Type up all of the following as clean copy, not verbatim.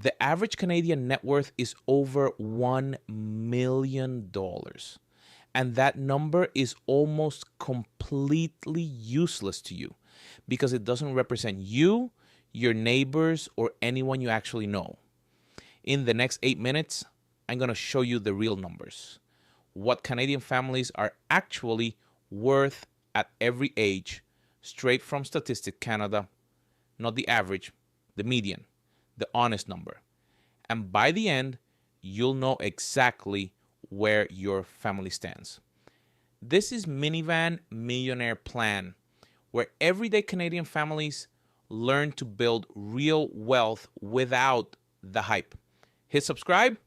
The average Canadian net worth is over $1 million. And that number is almost completely useless to you because it doesn't represent you, your neighbors, or anyone you actually know. In the next 8 minutes, I'm going to show you the real numbers. What Canadian families are actually worth at every age, straight from Statistic Canada, not the average, the median, the honest number. And by the end, you'll know exactly where your family stands. This is Minivan Millionaire Plan, where everyday Canadian families learn to build real wealth without the hype. Hit subscribe.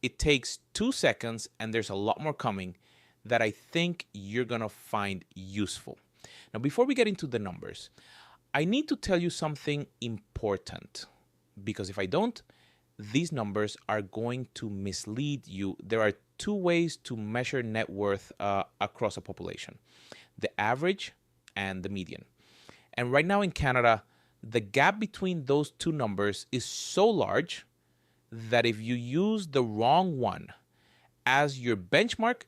It takes 2 seconds, and there's a lot more coming that I think you're going to find useful. Now, before we get into the numbers, I need to tell you something important, because if I don't, these numbers are going to mislead you. There are two ways to measure net worth across a population: the average and the median. And right now in Canada, the gap between those two numbers is so large that if you use the wrong one as your benchmark,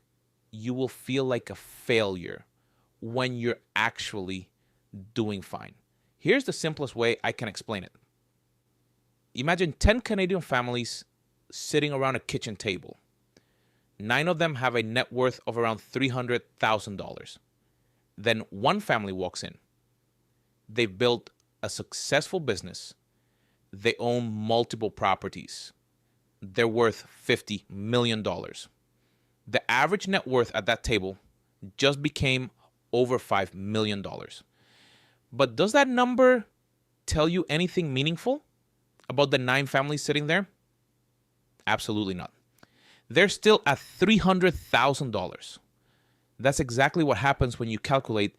you will feel like a failure when you're actually doing fine. Here's the simplest way I can explain it. Imagine 10 Canadian families sitting around a kitchen table. 9 of them have a net worth of around $300,000. Then one family walks in. They've built a successful business. They own multiple properties. They're worth $50 million. The average net worth at that table just became over $5 million. But does that number tell you anything meaningful about the 9 families sitting there? Absolutely not. They're still at $300,000. That's exactly what happens when you calculate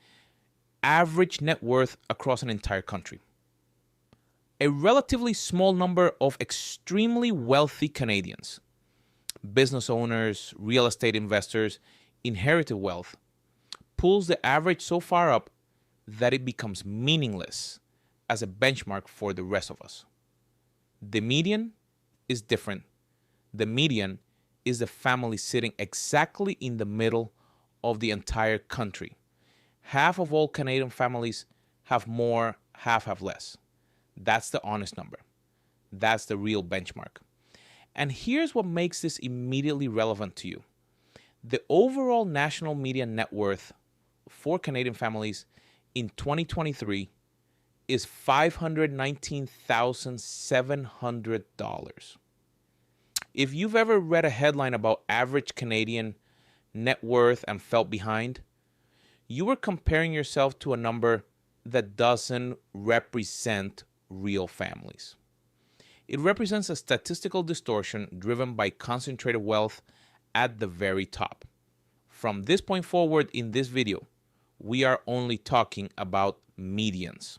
average net worth across an entire country. A relatively small number of extremely wealthy Canadians, business owners, real estate investors, inherited wealth, pulls the average so far up that it becomes meaningless as a benchmark for the rest of us. The median is different. The median is the family sitting exactly in the middle of the entire country. Half of all Canadian families have more, half have less. That's the honest number. That's the real benchmark. And here's what makes this immediately relevant to you. The overall national median net worth for Canadian families in 2023 is $519,700. If you've ever read a headline about average Canadian net worth and felt behind, you were comparing yourself to a number that doesn't represent real families. It represents a statistical distortion driven by concentrated wealth at the very top. From this point forward in this video, we are only talking about medians.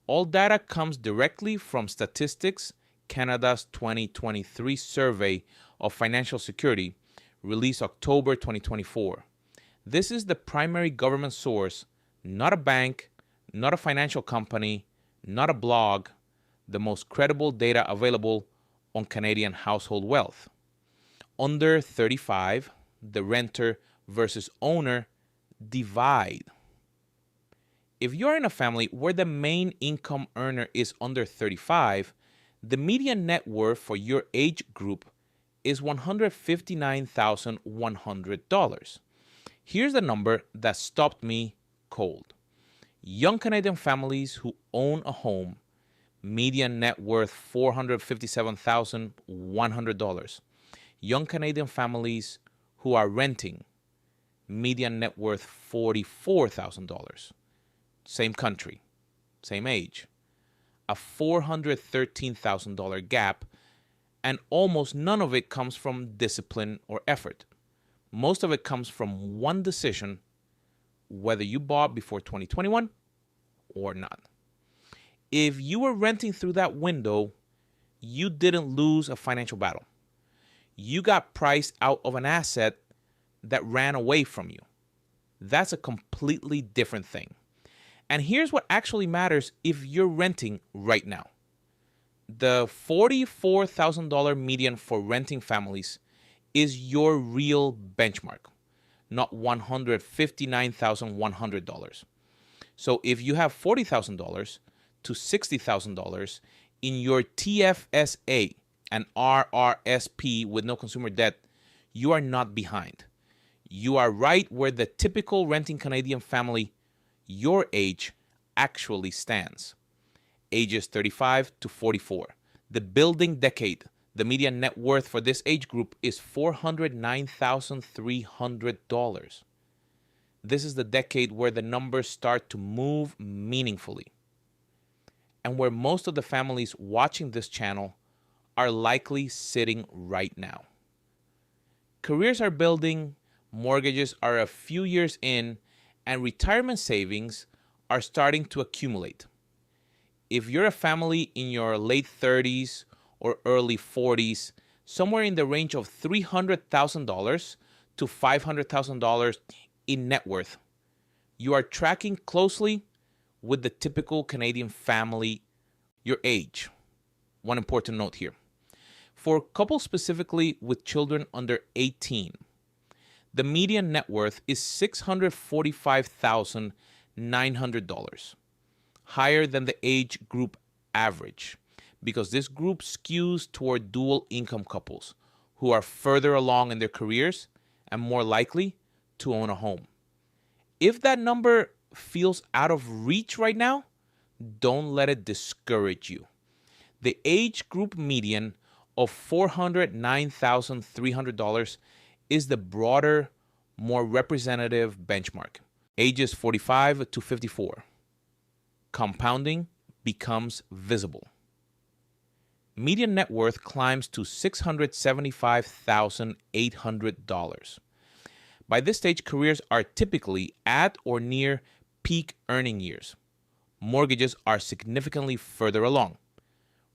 All data comes directly from Statistics Canada's 2023 survey of financial security, released October 2024. This is the primary government source, not a bank, not a financial company, not a blog, the most credible data available on Canadian household wealth. Under 35, the renter versus owner divide. If you're in a family where the main income earner is under 35, the median net worth for your age group is $159,100. Here's the number that stopped me cold. Young Canadian families who own a home, median net worth $457,100. Young Canadian families who are renting, median net worth $44,000. Same country, same age. A $413,000 gap, and almost none of it comes from discipline or effort. Most of it comes from one decision, whether you bought before 2021 or not. If you were renting through that window, you didn't lose a financial battle. You got priced out of an asset that ran away from you. That's a completely different thing. And here's what actually matters if you're renting right now. The $44,000 median for renting families is your real benchmark, not $159,100. So if you have $40,000 to $60,000 in your TFSA and RRSP with no consumer debt, you are not behind. You are right where the typical renting Canadian family your age actually stands. Ages 35 to 44. The building decade, the median net worth for this age group is $409,300. This is the decade where the numbers start to move meaningfully, and where most of the families watching this channel are likely sitting right now. Careers are building, mortgages are a few years in, and retirement savings are starting to accumulate. If you're a family in your late 30s or early 40s, somewhere in the range of $300,000 to $500,000 in net worth, you are tracking closely with the typical Canadian family your age. One important note here. For couples specifically with children under 18, the median net worth is $645,900, higher than the age group average, because this group skews toward dual income couples who are further along in their careers and more likely to own a home. If that number feels out of reach right now, don't let it discourage you. The age group median of $409,300 is the broader, more representative benchmark. Ages 45 to 54. Compounding becomes visible. Median net worth climbs to $675,800. By this stage, careers are typically at or near peak earning years. Mortgages are significantly further along.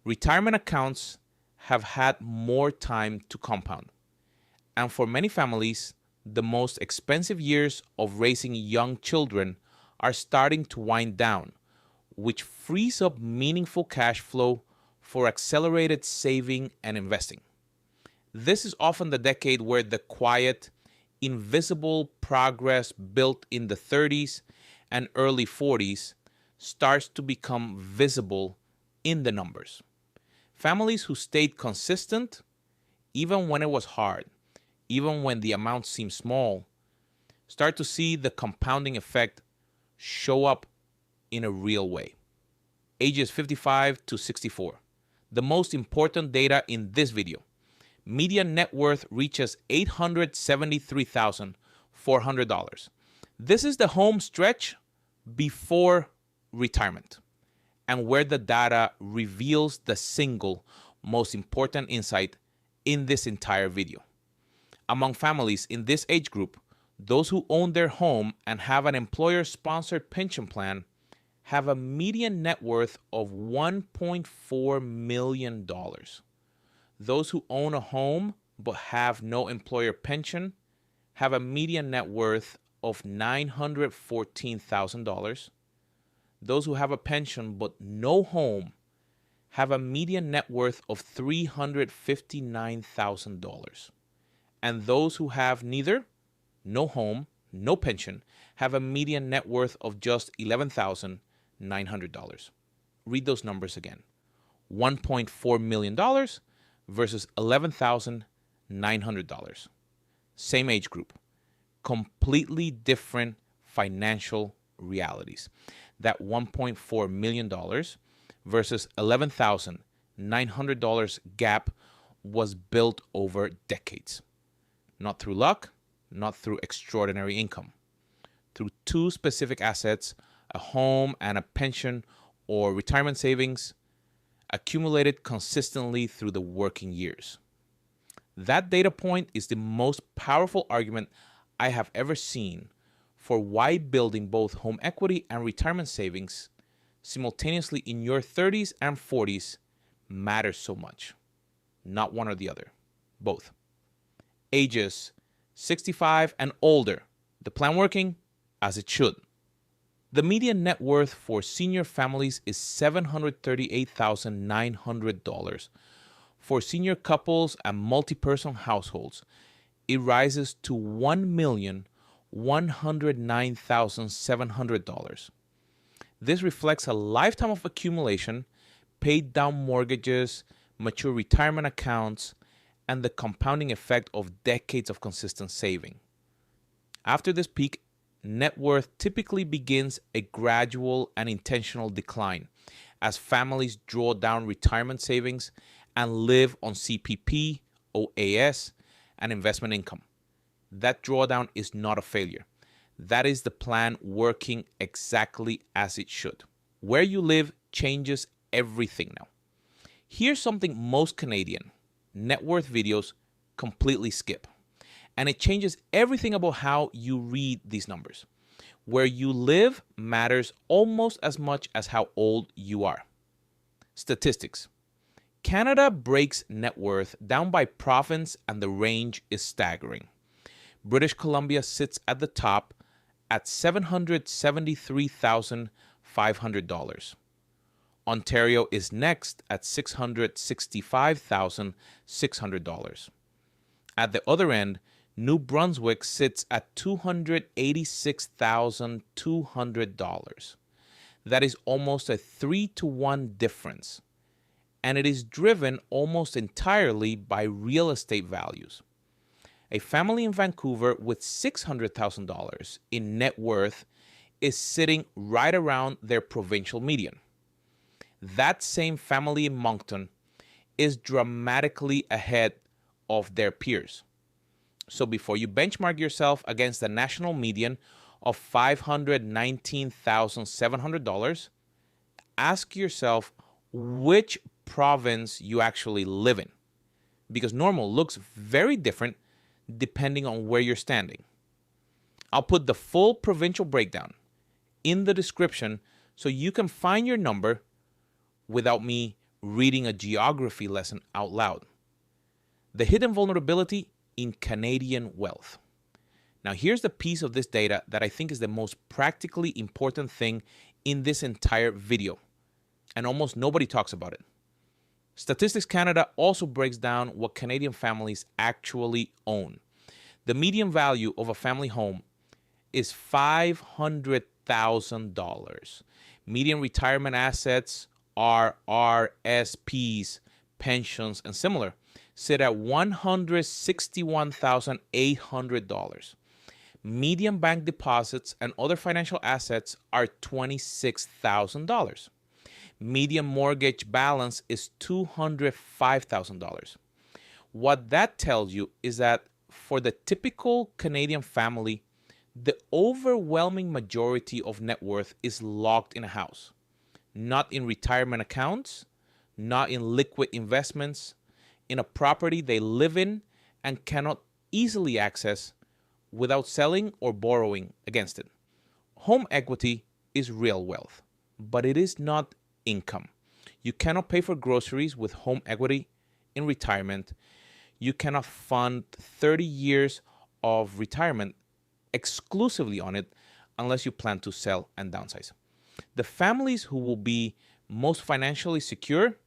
Retirement accounts have had more time to compound. And for many families, the most expensive years of raising young children are starting to wind down, which frees up meaningful cash flow for accelerated saving and investing. This is often the decade where the quiet, invisible progress built in the 30s and early 40s starts to become visible in the numbers. Families who stayed consistent, even when it was hard, even when the amount seemed small, start to see the compounding effect show up in a real way. Ages 55 to 64. The most important data in this video. Median net worth reaches $873,400. This is the home stretch before retirement, and where the data reveals the single most important insight in this entire video. Among families in this age group, those who own their home and have an employer-sponsored pension plan have a median net worth of $1.4 million. Those who own a home but have no employer pension have a median net worth of $914,000. Those who have a pension but no home have a median net worth of $359,000. And those who have neither, no home, no pension, have a median net worth of just $11,900. Read those numbers again. $1.4 million versus $11,900. Same age group. Completely different financial realities. That $1.4 million versus $11,900 gap was built over decades. Not through luck, not through extraordinary income. Through two specific assets, a home and a pension or retirement savings, accumulated consistently through the working years. That data point is the most powerful argument I have ever seen for why building both home equity and retirement savings simultaneously in your 30s and 40s matters so much. Not one or the other, both. Ages 65 and older, the plan working as it should. The median net worth for senior families is $738,900. For senior couples and multi-person households, it rises to $1,109,700. This reflects a lifetime of accumulation, paid down mortgages, mature retirement accounts, and the compounding effect of decades of consistent saving. After this peak, net worth typically begins a gradual and intentional decline as families draw down retirement savings and live on CPP, OAS, and investment income. That drawdown is not a failure. That is the plan working exactly as it should. Where you live changes everything now. Here's something most Canadian net worth videos completely skip. And it changes everything about how you read these numbers. Where you live matters almost as much as how old you are. Statistics. Canada breaks net worth down by province, and the range is staggering. British Columbia sits at the top at $773,500. Ontario is next at $665,600. At the other end, New Brunswick sits at $286,200. That is almost a 3-to-1 difference, and it is driven almost entirely by real estate values. A family in Vancouver with $600,000 in net worth is sitting right around their provincial median. That same family in Moncton is dramatically ahead of their peers. So before you benchmark yourself against the national median of $519,700, ask yourself which province you actually live in, because normal looks very different depending on where you're standing. I'll put the full provincial breakdown in the description so you can find your number without me reading a geography lesson out loud. The hidden vulnerability in Canadian wealth. Now, here's the piece of this data that I think is the most practically important thing in this entire video, and almost nobody talks about it. Statistics Canada also breaks down what Canadian families actually own. The median value of a family home is $500,000. Median retirement assets, RRSPs, pensions, and similar, sit at $161,800. Median bank deposits and other financial assets are $26,000. Median mortgage balance is $205,000. What that tells you is that for the typical Canadian family, the overwhelming majority of net worth is locked in a house, not in retirement accounts, not in liquid investments, in a property they live in and cannot easily access without selling or borrowing against it. Home equity is real wealth, but it is not income. You cannot pay for groceries with home equity in retirement. You cannot fund 30 years of retirement exclusively on it unless you plan to sell and downsize. The families who will be most financially secure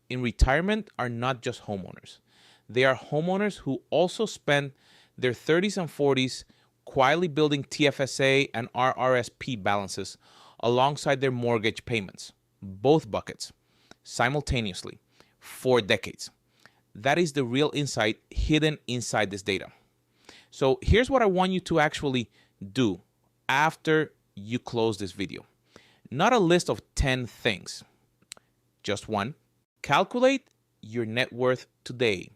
in retirement are not just homeowners. They are homeowners who also spend their 30s and 40s quietly building TFSA and RRSP balances alongside their mortgage payments, both buckets, simultaneously, for decades. That is the real insight hidden inside this data. So here's what I want you to actually do after you close this video. Not a list of 10 things, just one. Calculate your net worth today.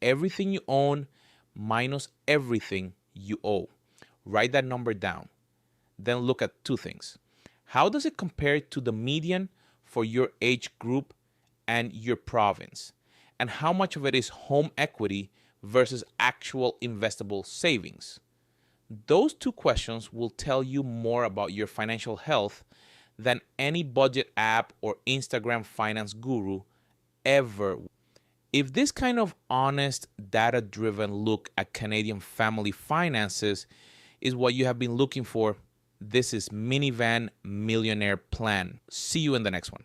Everything you own minus everything you owe. Write that number down. Then look at two things. How does it compare to the median for your age group and your province? And how much of it is home equity versus actual investable savings? Those two questions will tell you more about your financial health than any budget app or Instagram finance guru ever. If this kind of honest, data-driven look at Canadian family finances is what you have been looking for, This is Minivan Millionaire Plan. See you in the next one.